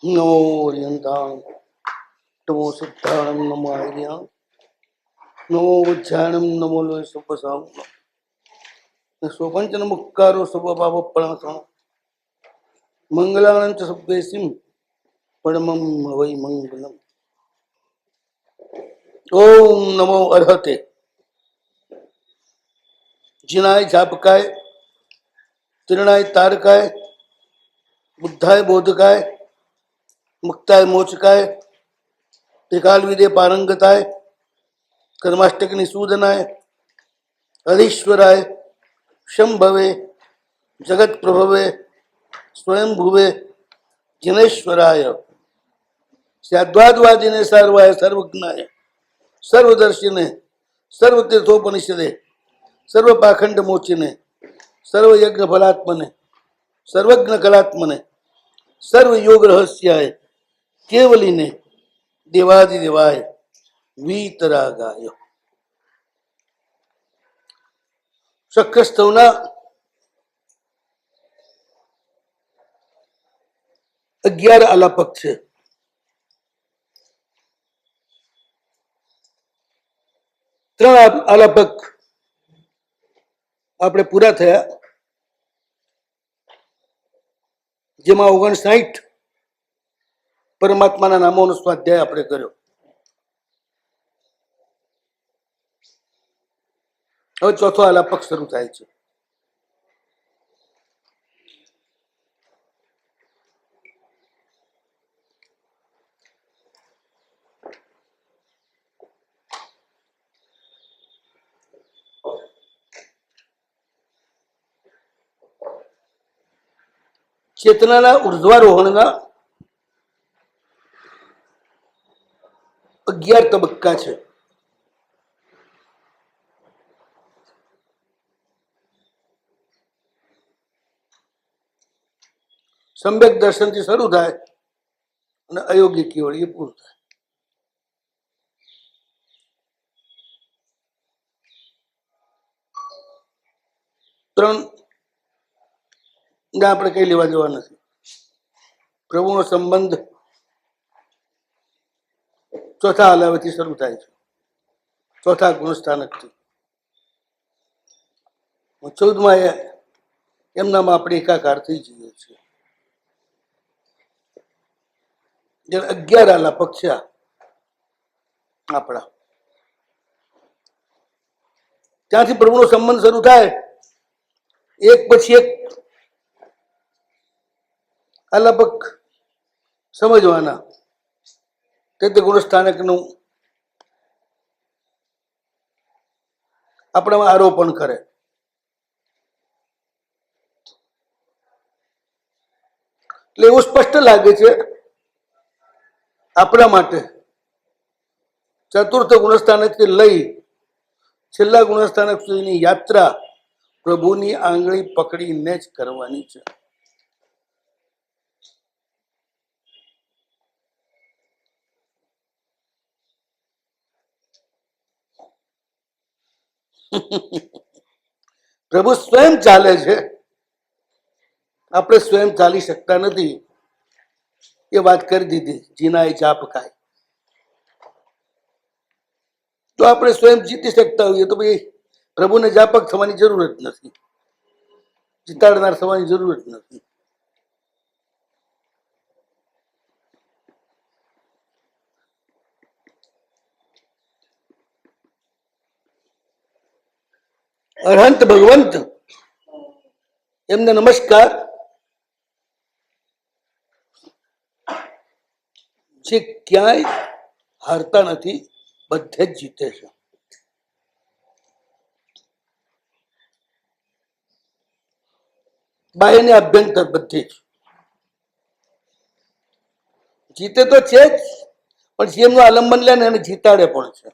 नमो ओरियंतां नमो सिद्धाणं नमो आर्यां नमो उज्जानं नमो लोय सुपसां स्वपंचन मुक्कारो स्वभावपणासां मंगलानं च सुब्बेसिं परमं वै मंगलम्। ओम नमो अर्हते जिनाय जापकाय तिरणाय तारकाय बुद्धाय बोधकाय मुक्ताय मोचकाय त्रिकाल विदे पारंगताय कर्माष्टक निसूदनाय अधीश्वराय शंभवे जगत प्रभवे स्वयं भुवे जिनेश्वराय स्याद्वादवादिने सर्वाय सर्वज्ञाय सर्वदर्शिने सर्वतीर्थोपनिषदे सर्वपाखंड मोचिने सर्वयज्ञ फलात्मने सर्वज्ञ कलात्मने सर्वयोग रहस्याय केवलिने देवादिदेवाय वीतरागाय शक्यस्थवना 11 આલાપક છે. ત્રણ આલાપક આપણે પૂરા થયા, જેમાં 59 પરમાત્માના નામોનો સ્વાધ્યાય આપણે કર્યો. હવે ચોથો આલાપક શરૂ થાય છે. ચેતનાના ઉર્ધ્વારોહણના 11 તબક્કા છે. સમ્યક દર્શનથી શરૂ થાય અને અયોગી કેવળ એ પૂરું થાય. ત્રણ આપણે કઈ લેવા દેવા નથી. પ્રભુનો સંબંધ ચોથા આલાવેથી શરૂ થાય છે, ચોથા ગુણસ્થાનકથી. 14માં એમનામાં આપણે એકાકાર થઈ જઈએ છીએ. જ્યારે 11 આલાપક છે આપણા, ત્યાંથી પ્રભુનો સંબંધ શરૂ થાય. એક પછી એક આલાપક સમજવાના, તે ગુણસ્થાનકનું આપણામાં આરોપણ કરે. એટલે એવું સ્પષ્ટ લાગે છે આપણા માટે ચતુર્થ ગુણસ્થાનકથી લઈ છેલ્લા ગુણસ્થાનક સુધીની યાત્રા પ્રભુની આંગળી પકડીને જ કરવાની છે. પ્રભુ સ્વયં ચાલે છે, આપણે સ્વયં ચાલી શકતા નથી. એ વાત કરી દીધી. જીનાય જાપકાય, તો આપણે સ્વયં જીતી શકતા હોઈએ તો ભાઈ પ્રભુને જાપક થવાની જરૂર જ નથી, જીતાડનાર થવાની જરૂર જ નથી. અરહંત ભગવંત એમને નમસ્કાર. જે ક્યાંય હારતા નથી, બધે જ જીતે છે. બાહ્ય ને આભ્યંતર બધે જ જીતે તો છે જ, પણ જેમનું આલંબન લે ને એને જીતાડે પણ છે.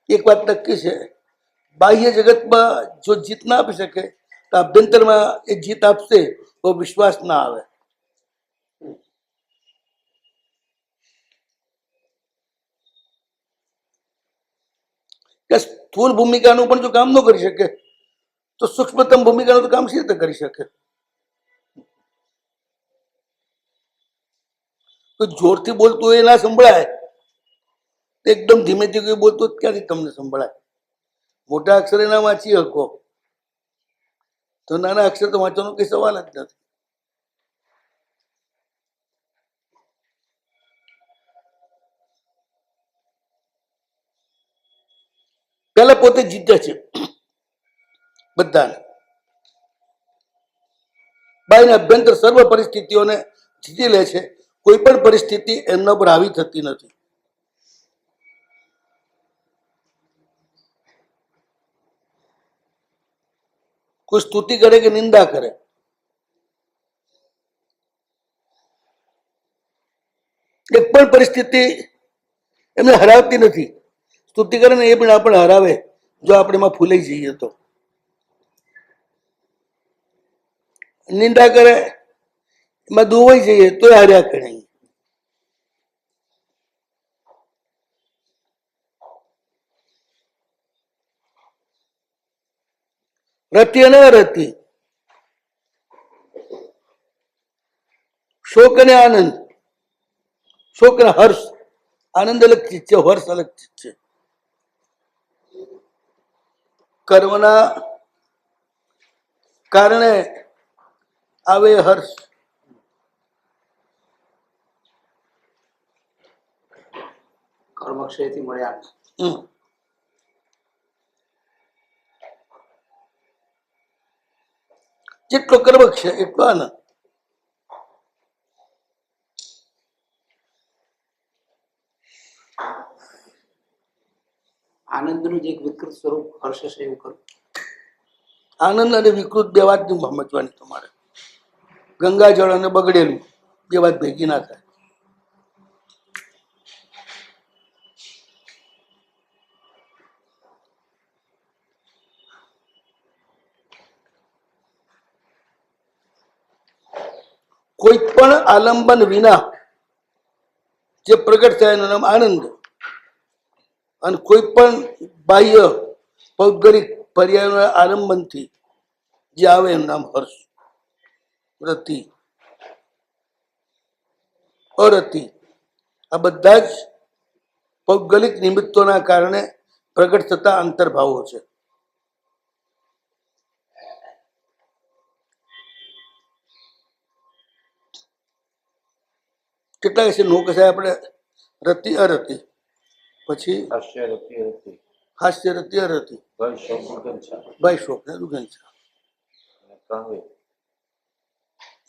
એક વાત નક્કી છે, બાહ્ય જગતમાં જો જીત ના આપી શકે તો આભ્યંતરમાં એ જીત આપશે તો વિશ્વાસ ના આવે. સ્થૂળ ભૂમિકાનું પણ જો કામ ન કરી શકે તો સૂક્ષ્મતમ ભૂમિકાનું તો કામ સી રીતે કરી શકે? કોઈ જોરથી બોલતું હોય ના સંભળાય, એકદમ ધીમેથી કોઈ બોલતું ક્યાંથી તમને સંભળાય? મોટા અક્ષરે ના વાંચી શકો તો નાના અક્ષર તો વાંચવાનો કઈ સવાલ જ નથી. પેલા પોતે જીતે છે બધાને, બાઈને અભ્યંતર સર્વ પરિસ્થિતિઓને જીતી લે છે. કોઈ પણ પરિસ્થિતિ એમના પર હાવી થતી નથી. કોઈ સ્તુતિ કરે કે નિંદા કરે, એક પણ પરિસ્થિતિ એમને હરાવતી નથી. સ્તુતિ કરે ને એ પણ આપણે હરાવે જો આપણે એમાં ફૂલાઈ જઈએ તો. નિંદા કરે એમાં દુવાઈ જઈએ તો હાર્યા કરે. રતિ અને અરતિ, શોક અને આનંદ, શોક અને હર્ષ. આનંદ અલગ ચીજ છે, હર્ષ અલગ ચીજ છે. કર્મના કારણે આવે હર્ષ, કર્મક્ષયથી મળ્યા. જેટલો કર્મ છે એટલો આનંદ. આનંદનું જે એક વિકૃત સ્વરૂપ હર્ષ છે એવું કરું. આનંદ અને વિકૃત બે વાત નહીં સમજવાની તમારે. ગંગાજળ અને બગડેલું બે વાત ભેગી ના થાય. કોઈ પણ આલંબન વિના જે પ્રગટ થાય એનું નામ આનંદ, અને કોઈ પણ બાહ્ય પૌદ્ગલિક પર્યાયના આલંબનથી જે આવે એનું નામ હર્ષ. રતિ, અરતિ આ બધા જ પૌદ્ગલિક નિમિત્તોના કારણે પ્રગટ થતા અંતર્ભાવો છે. કેટલા વિશે નો કસાય આપણે રતિ અરતિ, પછી હાસ્ય રતિ અરતિ, ભાઈ શોક ને દુર્ગંછા,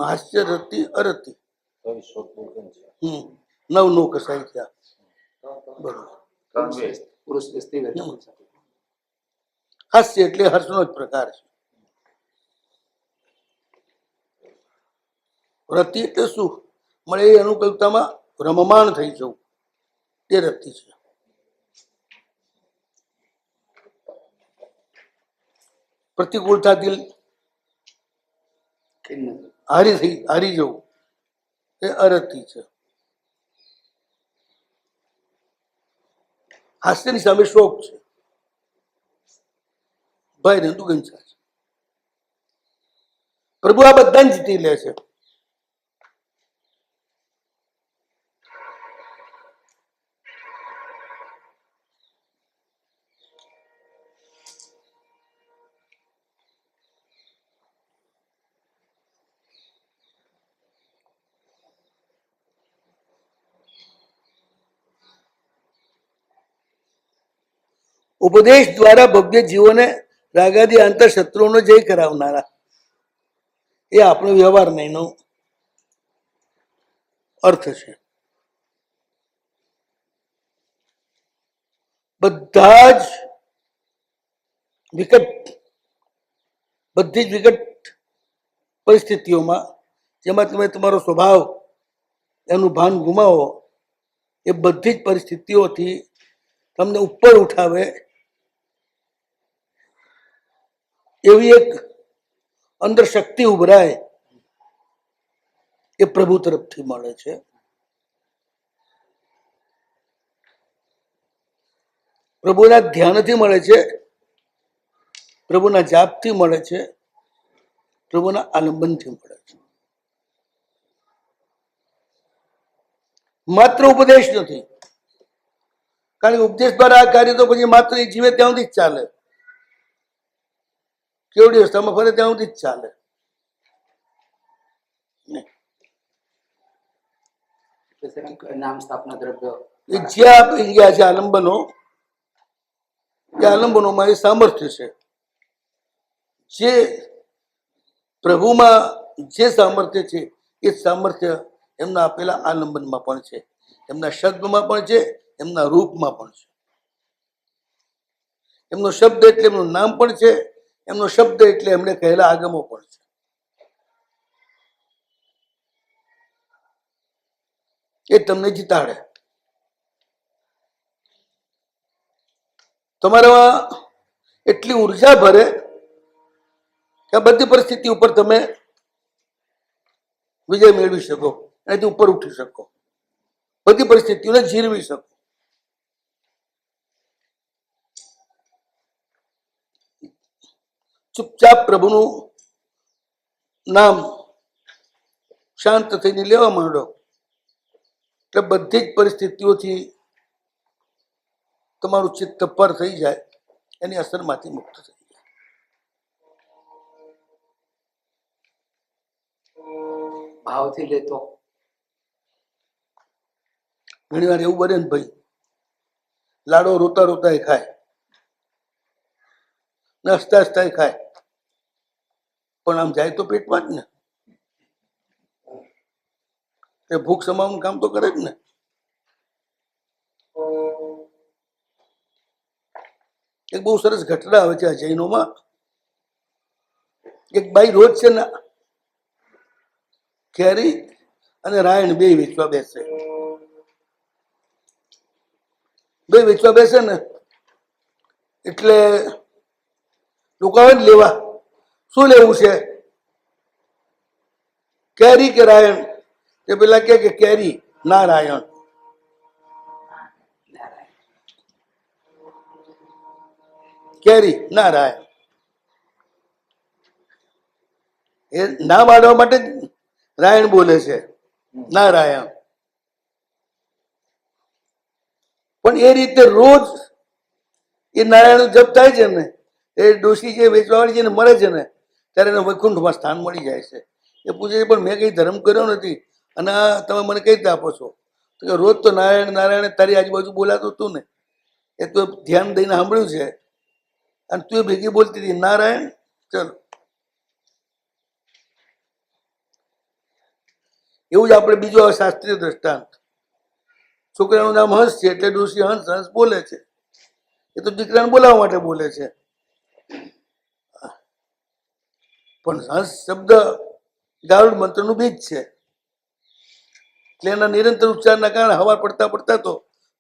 હાસ્ય રતિ અરતિ, નવ નો કસાય થયા. બરોબર. પુરુષ સ્ત્રી હાસ્ય એટલે હર્ષનો જ પ્રકાર છે. રતિ એટલે શું? મળે એ અનુકૂળતામાં રમમાણ થઈ જવું, એ રતિ છે. પ્રતિકૂળતાથી હારી જવું એ અરતિ છે. હાસ્યની સામે શોક છે, ભય ને દુર્ગંછા છે. પ્રભુ આ બધાને જીતી લે છે. ઉપદેશ દ્વારા ભવ્ય જીવોને રાગાદી આંતર શત્રુઓનો જય કરાવનારા, એ આપણો વ્યવહાર નહીનો અર્થ છે. બધા જ બધી જ વિકટ પરિસ્થિતિઓમાં જેમાં તમે તમારો સ્વભાવ એનું ભાન ગુમાવો, એ બધી જ પરિસ્થિતિઓથી તમને ઉપર ઉઠાવે એવી એક અંદર શક્તિ ઉભરાય, એ પ્રભુ તરફથી મળે છે. પ્રભુના ધ્યાનથી મળે છે, પ્રભુના જાપથી મળે છે, પ્રભુના આલંબનથી મળે છે. માત્ર ઉપદેશ નથી, કારણ કે ઉપદેશ દ્વારા આ કાર્ય તો પછી માત્ર એ જીવે ત્યાં સુધી જ ચાલે, કેવડી અવસ્થામાં ફરે ત્યાં સુધી જ ચાલે. નામ સ્થાપના દ્રવ્ય એ જે આપી ગયા છે આલંબનો, એ આલંબનોમાં એ સામર્થ્ય છે. જે પ્રભુમાં જે સામર્થ્ય છે એ સામર્થ્ય એમના આપેલા આલંબનમાં પણ છે, એમના શબ્દમાં પણ છે, એમના રૂપમાં પણ છે. એમનો શબ્દ એટલે એમનું નામ પણ છે, એમનો શબ્દ એટલે એમણે કહેલા આગમો પણ છે. એ તમને જીતાડે. તમારામાં એટલી ઉર્જા ભરે કે આ બધી પરિસ્થિતિ ઉપર તમે વિજય મેળવી શકો, એનાથી ઉપર ઉઠી શકો, બધી પરિસ્થિતિઓને જીરવી શકો. ચૂપચાપ પ્રભુનું નામ શાંત થઈને લેવા માંડો એટલે બધી જ પરિસ્થિતિઓથી તમારું ચિત્ત પર થઈ જાય, એની અસરમાંથી મુક્ત થઈ જાય. ભાવથી લેતો ઘણી વાર એવું બને ને ભાઈ, લાડો રોતા રોતા એ ખાય ને હસતા હસતા એ ખાય, પણ આમ જાય તો પેટમાં જ ને, એ ભૂખ સમાવવાનું કામ તો કરે જ ને. એક બહુ સરસ ઘટના આવે છે આ જૈનોમાં. એક બાઈ રોજ છે ને કેરી અને રાયણ બે વેચવા બેસે. બે વેચવા બેસે ને એટલે લોકો આવે ને લેવા, શું લેવું છે, કેરી કે રાયણ? એ પેલા કે કેરી. ના રાયણ. કેરી ના રાયણ. એ ના પાડવા માટે જ રાયણ બોલે છે, ના રાયણ. પણ એ રીતે રોજ એ નારાયણ જપ થાય છે ને, એ ડોશી જે વેચવાવાળી છે ને મળે છે ને, ત્યારે એને વૈકુંઠમાં સ્થાન મળી જાય છે. એ પૂછે છે પણ મેં કઈ ધર્મ કર્યો નથી અને આ તમે મને કઈ રીતે આપો છો? તો કે રોજ તો નારાયણ નારાયણ તારી આજુબાજુ બોલાતું હતું ને, એ તો ધ્યાન દઈને સાંભળ્યું છે અને તું એ ભેગી બોલતી હતી નારાયણ. ચલો, એવું જ આપણે બીજું આવે શાસ્ત્રીય દ્રષ્ટાંત. છોકરાનું નામ હંસ છે એટલે ડોશી હંસ હંસ બોલે છે. એ તો દીકરાને બોલાવવા માટે બોલે છે, પણ હંસ શબ્દ ગારુડ મંત્રનું બીજ છે એટલે એના નિરંતર ઉચ્ચારના કારણે હવા પડતા પડતા તો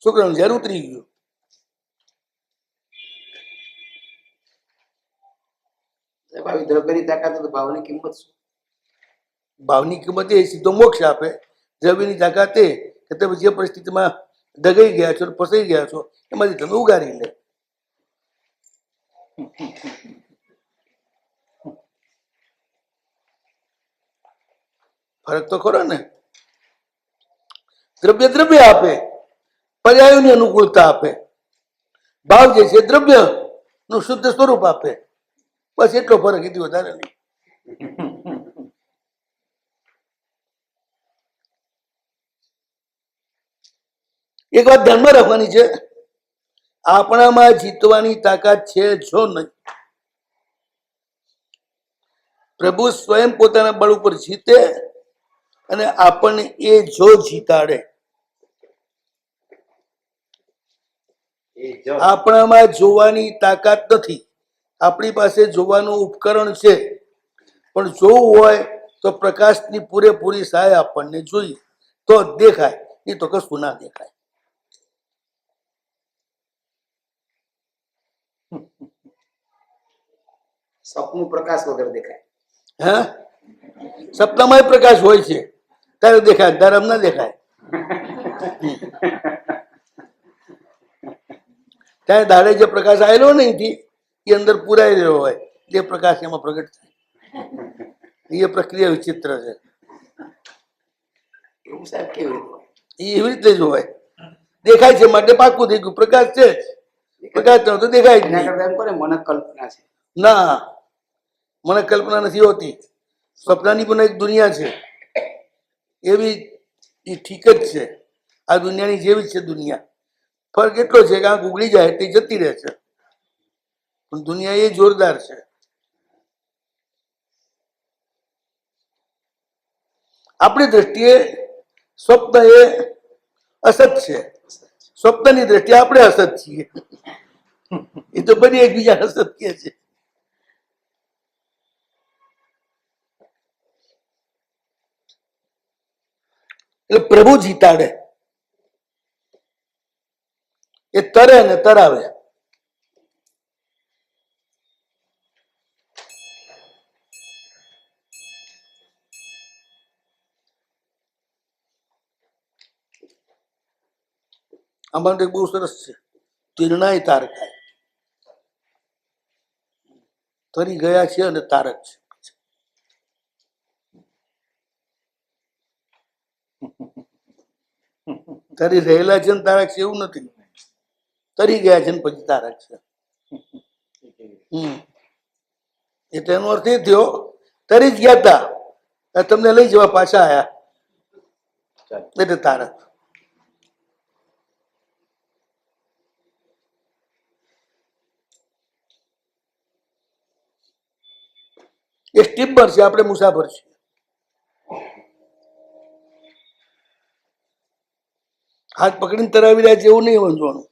છોકરાનું ઝેર ઉતરી ગયું. આવી દ્રવ્યની તાકાત તો ભાવની કિંમત શું? ભાવની કિંમત એ સીધો મોક્ષ આપે. દ્રવ્યની તાકાત એ કે તમે જે પરિસ્થિતિમાં દગાઈ ગયા છો, ફસાઈ ગયા છો, એમાંથી તમે ઉગારી લે. ફરક તો ખરો ને. દ્રવ્ય દ્રવ્ય આપે, પર્યાયોની અનુકૂળતા આપે. ભાવ જે છે દ્રવ્ય નું શુદ્ધ સ્વરૂપ આપે. બસ એટલો ફરક, એથી વધારે નહીં. એક વાત ધ્યાનમાં રાખવાની છે, આપણામાં જીતવાની તાકાત છે જો નહીં. પ્રભુ સ્વયં પોતાના બળ ઉપર જીતે અને આપણને એ જો જીતાડે. આપણામાં જોવાની તાકાત નથી, આપણી પાસે જોવાનું ઉપકરણ છે, પણ જોવું હોય તો પ્રકાશની પૂરેપૂરી સહાય આપણને જોઈએ તો દેખાય, નહીં તો કશું ના દેખાય. સપનું પ્રકાશ વગર દેખાય. હા, સપનામાં પ્રકાશ હોય છે, ત્યારે દેખાય, ત્યારે ના દેખાય. ત્યારે દાડે જે પ્રકાશ આવેલો ને એથી એ અંદર પુરાઈ રહ્યો હોય, જે પ્રકાશ એમાં પ્રગટ થાય. એ પ્રક્રિયા વિચિત્ર છે. એવું સાહેબ કેવી રીતે? એ એવી રીતે જ હોય. દેખાય છે માટે પાકું થઈ ગયું. પ્રકાશ છે જ. પ્રકાશ ન હોય તો દેખાય જ એના નહીં. કરતા એમ કોને મનક કલ્પના છે. ના, મને કલ્પના નથી હોતી. સ્વપ્નની પણ એક દુનિયા છે એવી, એ ઠીક જ છે. આ દુનિયાની જેવી જ છે દુનિયા. ફરક એટલો છે કે આંખ ઉગડી જાય તે જતી રહે છે, પણ દુનિયા એ જોરદાર છે. આપણી દ્રષ્ટિએ સ્વપ્ન એ અસત છે, સ્વપ્નની દ્રષ્ટિએ આપણે અસત છીએ. એ તો બધી એકબીજા અસત કે છે. એટલે પ્રભુ જીતાડે, એ તરે ને તરાવે. આમાં એક બહુ સરસ છે, તીર્ણાય તારકાય. તરી ગયા છે અને તારક છે. તરી રહેલા છે ને તારક છે એવું નથી. તરી ગયા છે ને પછી તારક છે. એટલે એનો અર્થ એ થયો, તરી જ ગયા તા, તમને લઈ જવા પાછા આયા, એટલે તારક. એ સ્ટીમર છે, આપણે મુસાફર છીએ. હાથ પકડીને તરાવી રહ્યા છે એવું નહીં સમજવાનું.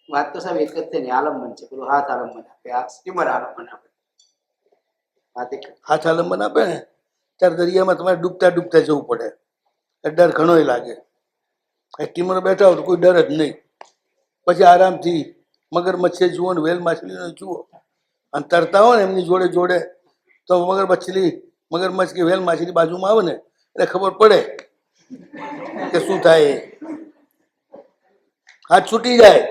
વાત તો સાહેબ એક જ છે ને, આલંબન છે. પેલું હાથ આલંબન આપે, આ સ્ટીમર આલંબન આપે. વાત એક. હાથ આલંબન આપે ને ત્યારે દરિયામાં તમારે ડૂબતા ડૂબતા જવું પડે, ડર ઘણોય લાગે. સ્ટીમર બેઠા હોય તો કોઈ ડર જ નહીં. પછી આરામથી મગરમચ્છે જુઓ ને વેલ માછલીને જુઓ, અને તરતા હોય ને એમની જોડે જોડે, તો મગરમચ્છ કે વેલ માછલી બાજુમાં આવે ને એટલે ખબર પડે કે શું થાય. હાથ છૂટી જાય.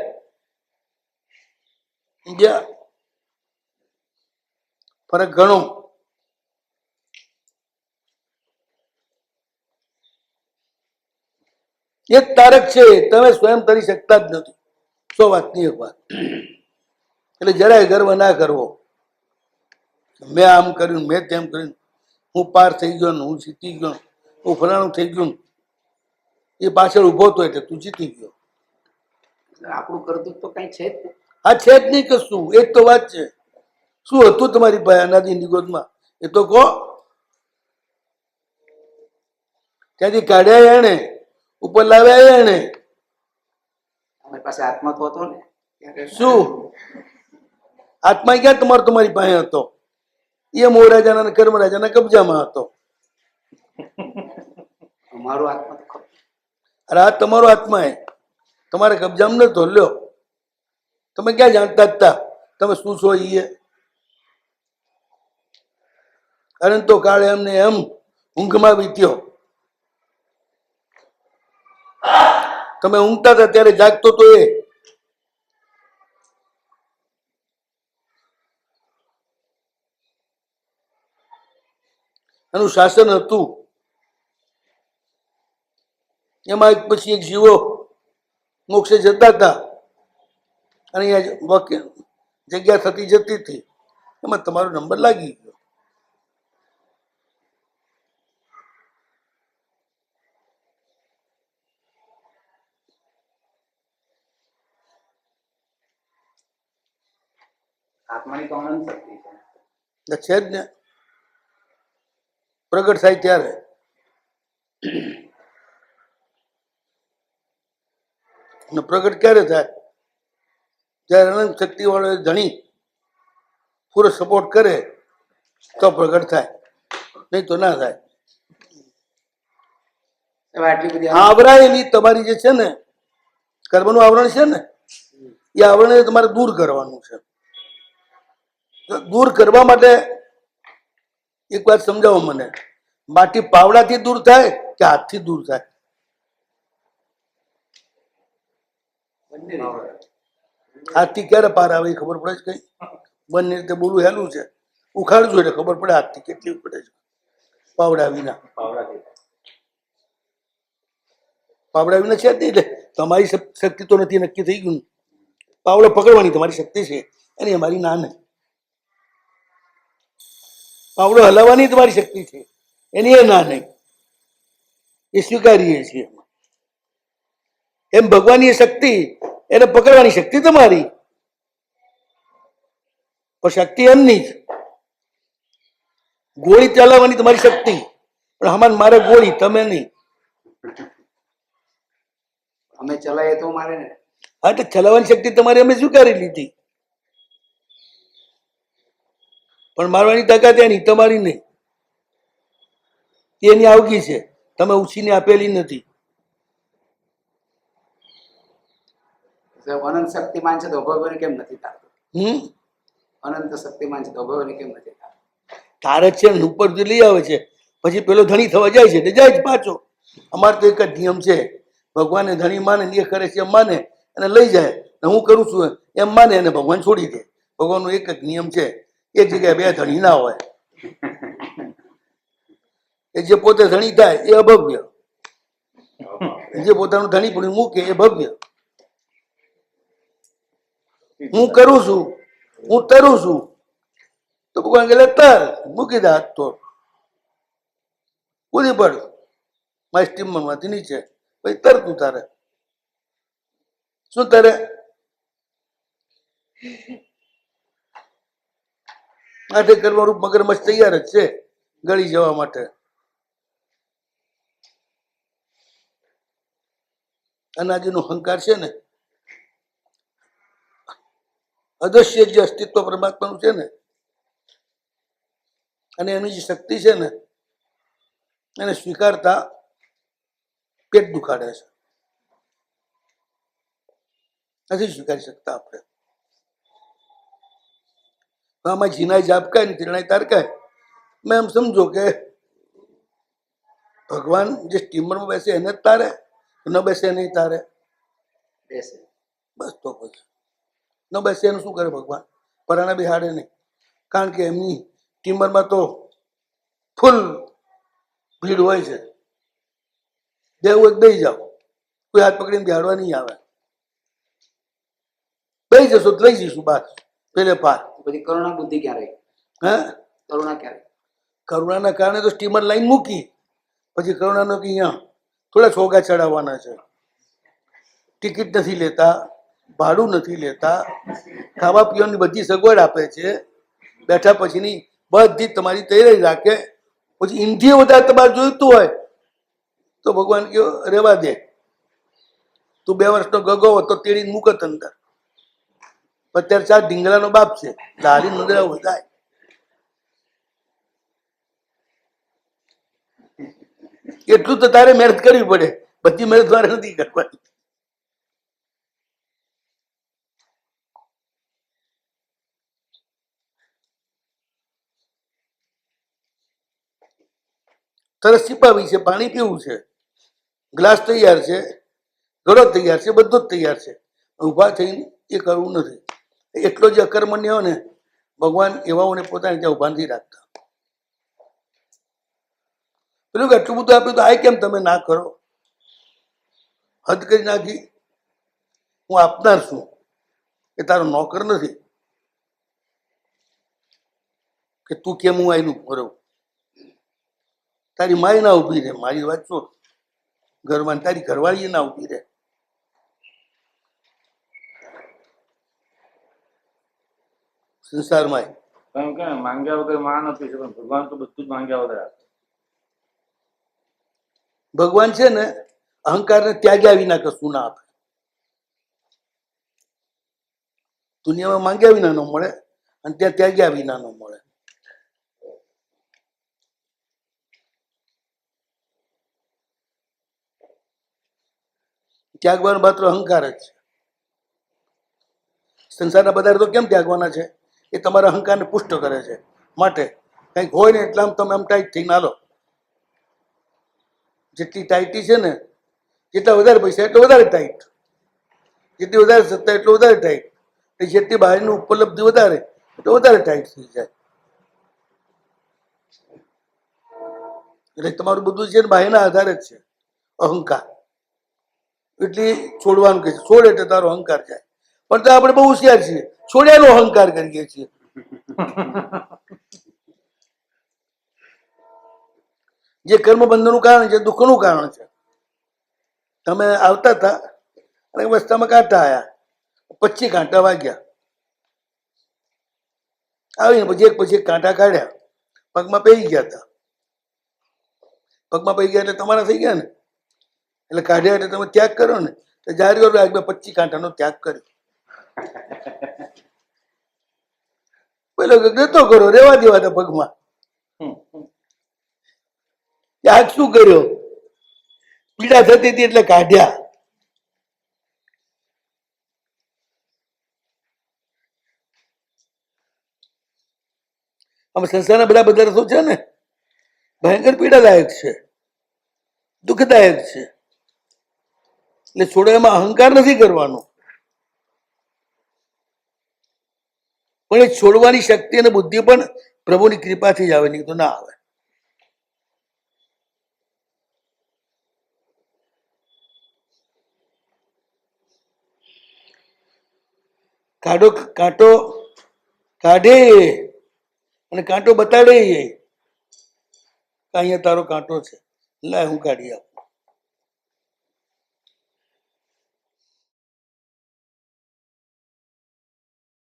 ફરક ઘણો. એ તારક છે, તમે સ્વયં તરી શકતા જ નથી. 100 વાતની એક વાત. એટલે જરાય ગર્વ ના કરવો, મેં આમ કર્યું, મેં તેમ કર્યું, હું પાર થઈ ગયો, હું જીતી ગયો, હું ફલાણું થઈ ગયું. એ પાછળ ઉભો તો એટલે તું જીતી ગયો. આપણું કરતું તો કઈ છે જ નહીં. આ છે જ નહીં કશું. એ જ તો વાત છે. શું હતું તમારી પાસે અનાદિની ગોદમાં એ તો કહો. ત્યાંથી કાઢ્યા એને, ઉપર લાવ્યા એને. અમારી પાસે આત્મા તો હતો ને ત્યારે. શું આત્મા ક્યાં તમારી પાસે હતો? એ મોરાજાના અને કર્મરાજાના કબજામાં હતો. અમારો આત્મા તો ખરો. અરે આ તમારો આત્મા એ તમારે કબજામાં નતો. લ્યો, તમે ક્યાં જાણતા હતા તમે શું છો? એ અનંતો કાળે એમને એમ ઊંઘમાં વીત્યો. તમે ઊંઘતા હતા ત્યારે જાગતો તો એ. એનું શાસન હતું. એમાં એક પછી એક જીવો મોક્ષે જતા હતા અને અહીંયા જગ્યા થતી જતી હતી. એમાં તમારો નંબર લાગી ગયો. આત્માની તો અનંત શક્તિ છે. છે જ ને. પ્રગટ થાય ત્યારે. પ્રગટ ક્યારે થાય? જયારે અનંત શક્તિ વાળો ધણી પૂરો સપોર્ટ કરે તો પ્રગટ થાય, નહીં તો ના થાય. આટલી બધી આવરાયેલી તમારી જે છે ને કર્મનું આવરણ છે ને, એ આવરણ તમારે દૂર કરવાનું છે. દૂર કરવા માટે એક વાત સમજાવો મને. માટી પાવડાથી દૂર થાય કે હાથથી દૂર થાય? હાથથી ક્યારે પાર આવે એ ખબર પડે છે કઈ? બંને રીતે બોલવું હેલું છે, ઉખાડજો એટલે ખબર પડે હાથથી કેટલી પડે છે. પાવડા વિના પાવડા વિના છે જ નહીં. એટલે તમારી શક્તિ તો નથી, નક્કી થઈ ગયું. પાવડો પકડવાની તમારી શક્તિ છે, એની અમારી ના નહીં. પાવડો હલાવવાની તમારી શક્તિ છે, એની એ ના નહીં. એ સ્વીકારીએ છીએ. એમ ભગવાનની એ શક્તિ, એને પકડવાની શક્તિ તમારી, પણ શક્તિ એમની જ. ગોળી ચલાવવાની તમારી શક્તિ, પણ હમાન મારે ગોળી, તમે નહીં. અમે ચલાવીએ તો મારે ને. હા, તો ચલાવવાની શક્તિ તમારી અમે સ્વીકારી લીધી, પણ મારવાની તાકાત એની, તમારી નહીં. એની આવકી છે, તમે ઉછીને આપેલી નથી. અનંત શક્તિમાન છે તો ભગવાન કેમ નથી થતું? હમ અનંત શક્તિમાન છે તો ભગવાન કેમ નથી થતું? તારે છે ને ઉપર જે લઈ આવે છે, પછી પેલો ધણી થવા જાય છે એટલે જાય જ પાછો. અમારે તો એક જ નિયમ છે, ભગવાનને ધણી માને ને એ કરે છે એમ માને અને લઈ જાય, ને હું કરું છું એમ માને અને ભગવાન છોડી દે. ભગવાનનો એક જ નિયમ છે, એક જગ્યાએ બે ધણી ના હોય. એ જે પોતે ધણી થાય એ અભવ્ય, જે પોતાનું ધણી પણ મૂકે એ ભવ્ય. હું કરું છું, હું તરું છું, તો ભગવાન કે તર મૂકી દે હાથ તો કૂદી પડ મારી સ્ટીમરમાંથી નીચે, પછી તરતું તારે શું તારે આઠે કરવાનું મગરમચ્છ તૈયાર જ છે ગળી જવા માટે. અનાજીનો અહંકાર છે ને, અદૃશ્ય જે અસ્તિત્વ પરમાત્માનું છે ને, અને એની જે શક્તિ છે ને, એને સ્વીકારતા પેટ દુખાડે છે, નથી સ્વીકારી શકતા આપણે. આમાં જીનાય જાપકાય ને તીરણાય તારકાય. મેં એમ સમજો કે ભગવાન જે સ્ટીમરમાં બેસે એને જ તારે, ન બેસે નહીં તારે, બેસે. બસ તો પછી ન બેસે એનું શું કરે ભગવાન? પરાણા બિહાડે નહીં, કારણ કે એમની સ્ટીમરમાં તો ફૂલ ભીડ હોય છે. દેવું એક દઈ જાઓ, કોઈ હાથ પકડીને બિહાડવા નહીં આવે. દઈ જશો તો લઈ જઈશું બસ પેલે પાર. પછી કરુણા બુદ્ધિ ક્યાં રહી? હે, કરુણા ક્યાં રહી? કરુણાના કારણે તો સ્ટીમર લાઈન મૂકી, પછી કરુણાનો કે અહીંયા થોડા છોગા ચડાવવાના છે, ટિકિટ નથી લેતા, ભાડું નથી લેતા, ખાવા પીવાની બધી સગવડ આપે છે, બેઠા પછીની બધી તમારી તૈયારી રાખે. પછી ઇન્દ્રિય વધારે તમારે જોઈતું હોય તો ભગવાન કયો રેવા દે, તું 2 વર્ષનો ગગો તો તેડી મૂકત અંદર. અત્યારે 4 ઢીંગલાનો બાપ છે, હારી નંદરા વધાય. એટલું તો તારે મહેનત કરવી પડે, બધી મહેનત મારે નથી કરવાની. તરસ છીપાવી છે, પાણી પીવું છે, ગ્લાસ તૈયાર છે, ઘડો તૈયાર છે, બધું જ તૈયાર છે, ઊભા થઈને એ કરવું નથી. એટલો જે અકર્મણ્ય હોય ને, ભગવાન એવાઓને પોતાને ત્યાં ઊભા નથી રાખતા. પેલું કે આટલું બધું આપ્યું તો આ કેમ તમે ના કરો? હદ કરી નાખી. હું આપનાર છું, એ તારો નોકર નથી કે તું કેમ હું આઈનું ભરવું. તારી માય ના ઉભી રહે, મારી વાત છો ઘરમાં, તારી ઘરવાળી ના ઉભી રહે. સંસારમાં માંગ્યા વગર માં નથી છે, પણ ભગવાન તો બધું જ માંગ્યા વગર આપે. ભગવાન છે ને અહંકારને ત્યાગ્યા વિના કશું ના આપે. દુનિયામાં માંગ્યા વિના ન મળે, અને ત્યાં ત્યાગ્યા વિના ન મળે. ત્યાગવાનો માત્ર અહંકાર જ છે. સંસારના પદાર્થો તો કેમ ત્યાગવાના છે? એ તમારા અહંકારને પુષ્ટ કરે છે. માટે કંઈક હોય ને એટલા તમે આમ ટાઈટ થઈને હાલો. જેટલી ટાઈટી છે ને, જેટલા વધારે પૈસા એટલો વધારે ટાઈટ, જેટલી વધારે સત્તા એટલો વધારે ટાઈટ. એ જેટલી બહારની ઉપલબ્ધિ વધારે તો વધારે ટાઈટ થઈ જાય. એટલે તમારું બધું છે ને બાહ્યના આધારે જ છે. અહંકાર એટલે છોડવાનું કે છે, છોડ એટલે તારો અહંકાર જાય. પણ તો આપણે બહુ હોશિયાર છીએ, છોડ્યાનો અહંકાર કરીએ છીએ. જે કર્મ બંધનનું કારણ છે, દુઃખનું કારણ છે. તમે આવતા હતા અને રસ્તામાં કાંટા આવ્યા, 25 કાંટા વાગ્યા. આવીને પછી એક કાંટા કાઢ્યા, પગમાં પહેરી ગયા હતા. પગમાં પહેરી ગયા એટલે તમારા થઈ ગયા ને, એટલે કાઢ્યા એટલે તમે ત્યાગ કર્યો ને, તો જાહેર કરો 25 કાંટાનો ત્યાગ કર્યો. પેલો જતો કરો, રેવા દેવા હતા પગમાં. ત્યાગ શું કર્યો? પીડા થતી હતી એટલે કાઢ્યા. આમ સંસારના બધા પદાર્થો છે ને ભયંકર પીડાદાયક છે, દુઃખદાયક છે. એટલે છોડવામાં અહંકાર નથી કરવાનો, પણ એ છોડવાની શક્તિ અને બુદ્ધિ પણ પ્રભુની કૃપાથી જ આવે, નહીં તો ના આવે. કાંટો કાઢે અને કાંટો બતાડે, અહીંયા તારો કાંટો છે, લાય હું કાઢી આપું.